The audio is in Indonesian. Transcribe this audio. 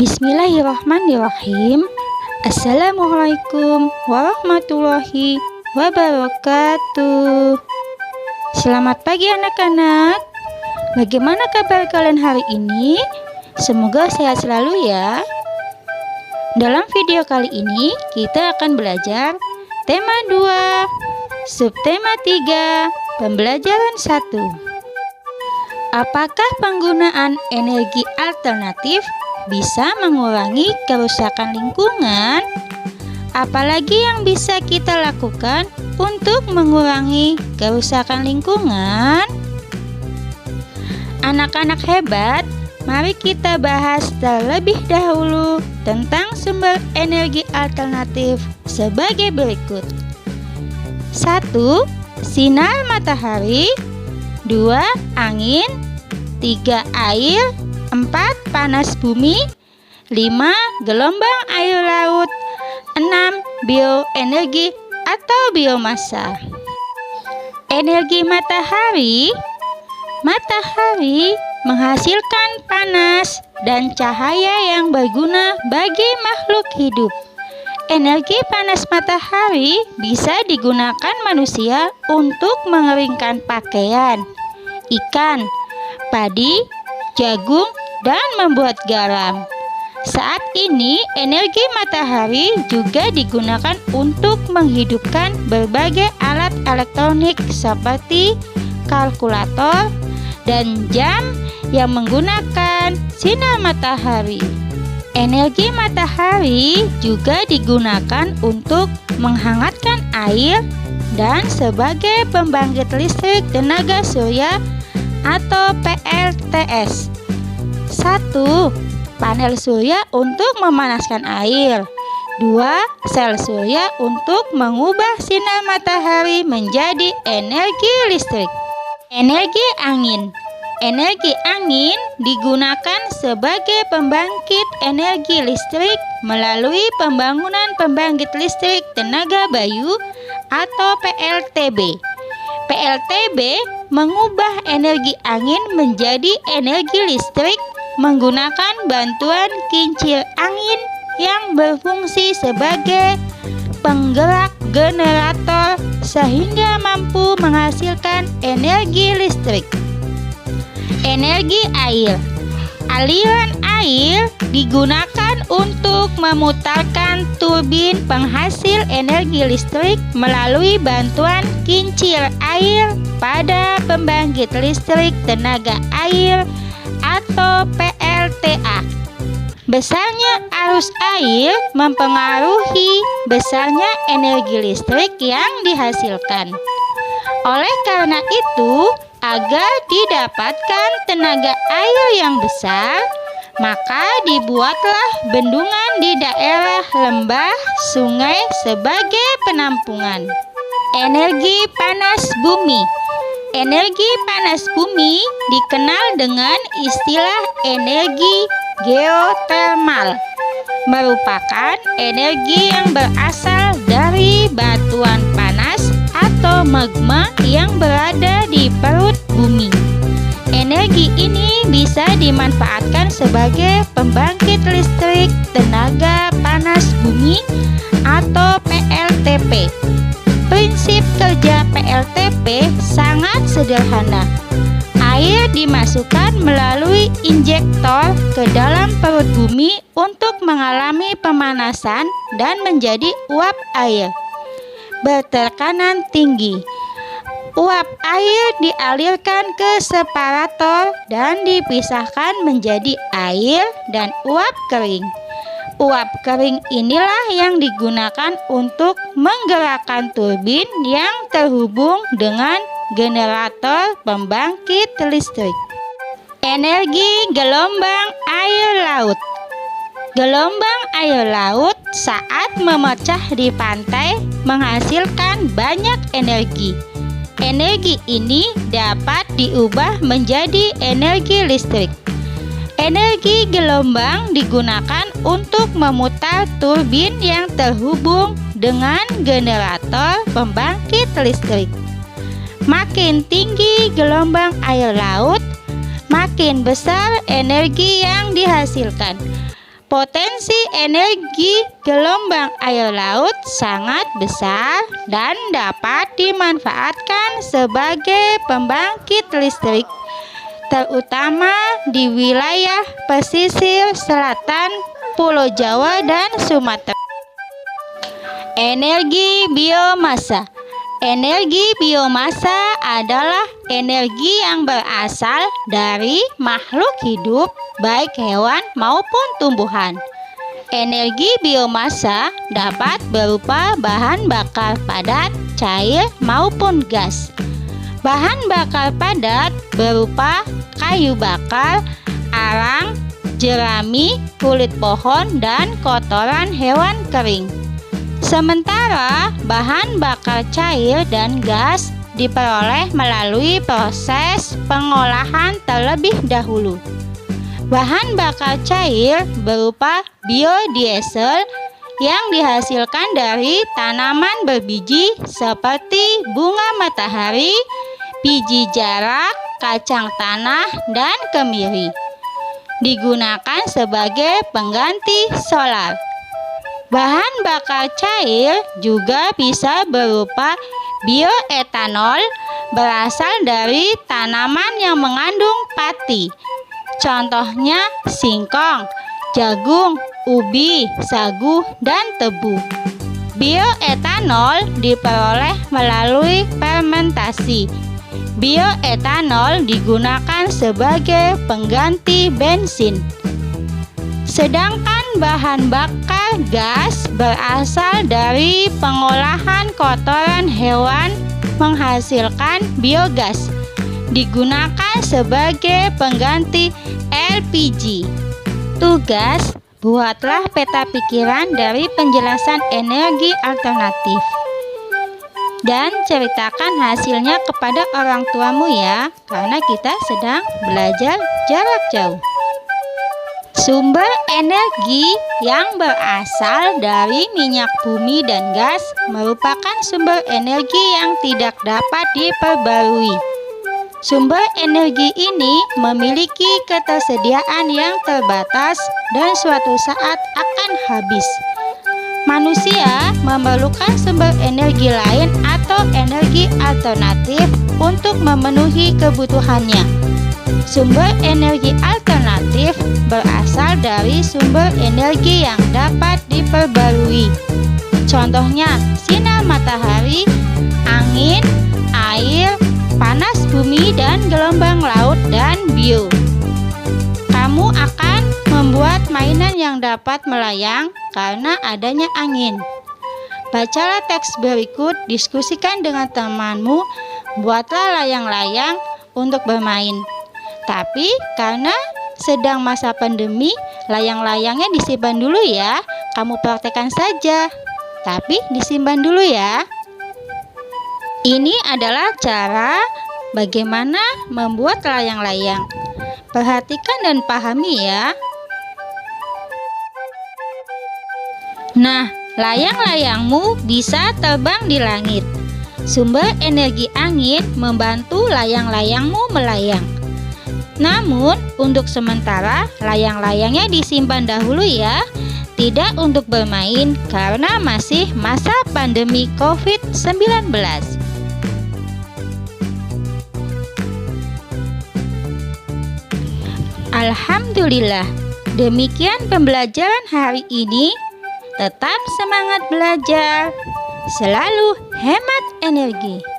Bismillahirrahmanirrahim. Assalamualaikum warahmatullahi wabarakatuh. Selamat pagi anak-anak. Bagaimana kabar kalian hari ini? Semoga sehat selalu ya. Dalam video kali ini kita akan belajar tema 2, subtema 3, pembelajaran 1. Apakah penggunaan energi alternatif bisa mengurangi kerusakan lingkungan? Apalagi yang bisa kita lakukan untuk mengurangi kerusakan lingkungan? Anak-anak hebat, mari kita bahas terlebih dahulu tentang sumber energi alternatif sebagai berikut. 1. Sinar matahari. 2. Angin. 3. Air. 4. Panas bumi. 5. Gelombang air laut. 6. Bioenergi atau biomasa. Energi matahari. Matahari menghasilkan panas dan cahaya yang berguna bagi makhluk hidup. Energi panas matahari bisa digunakan manusia untuk mengeringkan pakaian, ikan, padi, jagung, dan membuat garam. Saat ini, energi matahari juga digunakan untuk menghidupkan berbagai alat elektronik seperti kalkulator dan jam yang menggunakan sinar matahari. Energi matahari juga digunakan untuk menghangatkan air dan sebagai pembangkit listrik tenaga surya atau PLTS. 1. Panel surya untuk memanaskan air. 2. Sel surya untuk mengubah sinar matahari menjadi energi listrik. Energi angin. Energi angin digunakan sebagai pembangkit energi listrik melalui pembangunan pembangkit listrik tenaga bayu atau PLTB. PLTB mengubah energi angin menjadi energi listrik menggunakan bantuan kincir angin yang berfungsi sebagai penggerak generator sehingga mampu menghasilkan energi listrik. Energi air. Aliran air digunakan untuk memutarkan turbin penghasil energi listrik melalui bantuan kincir air pada pembangkit listrik tenaga air atau PLTA. Besarnya arus air mempengaruhi besarnya energi listrik yang dihasilkan. Oleh karena itu, agar didapatkan tenaga air yang besar, maka dibuatlah bendungan di daerah lembah, sungai sebagai penampungan. Energi panas bumi. Energi panas bumi dikenal dengan istilah energi geotermal, merupakan energi yang berasal dari batuan panas atau magma yang berada di perut bumi. Energi ini bisa dimanfaatkan sebagai pembangkit listrik tenaga panas bumi atau PLTP. Prinsip kerja PLTP sangat sederhana. Air dimasukkan melalui injektor ke dalam perut bumi untuk mengalami pemanasan dan menjadi uap air bertekanan tinggi. Uap air dialirkan ke separator dan dipisahkan menjadi air dan uap kering. Uap kering inilah yang digunakan untuk menggerakkan turbin yang terhubung dengan generator pembangkit listrik. Energi gelombang air laut. Gelombang air laut saat memecah di pantai menghasilkan banyak energi. Energi ini dapat diubah menjadi energi listrik. Energi gelombang digunakan untuk memutar turbin yang terhubung dengan generator pembangkit listrik. Makin tinggi gelombang air laut, makin besar energi yang dihasilkan. Potensi energi gelombang air laut sangat besar dan dapat dimanfaatkan sebagai pembangkit listrik, terutama di wilayah pesisir selatan Pulau Jawa dan Sumatera. Energi biomasa. Energi biomasa adalah energi yang berasal dari makhluk hidup, baik hewan maupun tumbuhan. Energi biomasa dapat berupa bahan bakar padat, cair, maupun gas. Bahan bakar padat berupa kayu bakar, arang, jerami, kulit pohon, dan kotoran hewan kering. Sementara bahan bakar cair dan gas diperoleh melalui proses pengolahan terlebih dahulu. Bahan bakar cair berupa biodiesel yang dihasilkan dari tanaman berbiji seperti bunga matahari, biji jarak, kacang tanah, dan kemiri. Digunakan sebagai pengganti solar. Bahan bakar cair juga bisa berupa bioetanol berasal dari tanaman yang mengandung pati. Contohnya singkong, jagung, ubi, sagu, dan tebu. Bioetanol diperoleh melalui fermentasi. Bioetanol digunakan sebagai pengganti bensin. Sedangkan bahan bakar gas berasal dari pengolahan kotoran hewan menghasilkan biogas, digunakan sebagai pengganti LPG. Tugas, buatlah peta pikiran dari penjelasan energi alternatif dan ceritakan hasilnya kepada orang tuamu ya, karena kita sedang belajar jarak jauh. Sumber energi yang berasal dari minyak bumi dan gas merupakan sumber energi yang tidak dapat diperbarui. Sumber energi ini memiliki ketersediaan yang terbatas dan suatu saat akan habis. Manusia memerlukan sumber energi lain atau energi alternatif untuk memenuhi kebutuhannya. Sumber energi alternatif berasal dari sumber energi yang dapat diperbarui. Contohnya, sinar matahari, angin, air, panas bumi, dan gelombang laut dan bio. Kamu akan membuat mainan yang dapat melayang karena adanya angin. Bacalah teks berikut, diskusikan dengan temanmu, buatlah layang-layang untuk bermain. Tapi karena sedang masa pandemi, layang-layangnya disimpan dulu ya. Kamu praktekkan saja, tapi disimpan dulu ya. Ini adalah cara bagaimana membuat layang-layang. Perhatikan dan pahami ya. Nah, layang-layangmu bisa terbang di langit. Sumber energi angin membantu layang-layangmu melayang. Namun, untuk sementara layang-layangnya disimpan dahulu ya. Tidak untuk bermain karena masih masa pandemi COVID-19. Alhamdulillah, demikian pembelajaran hari ini. Tetap semangat belajar, selalu hemat energi.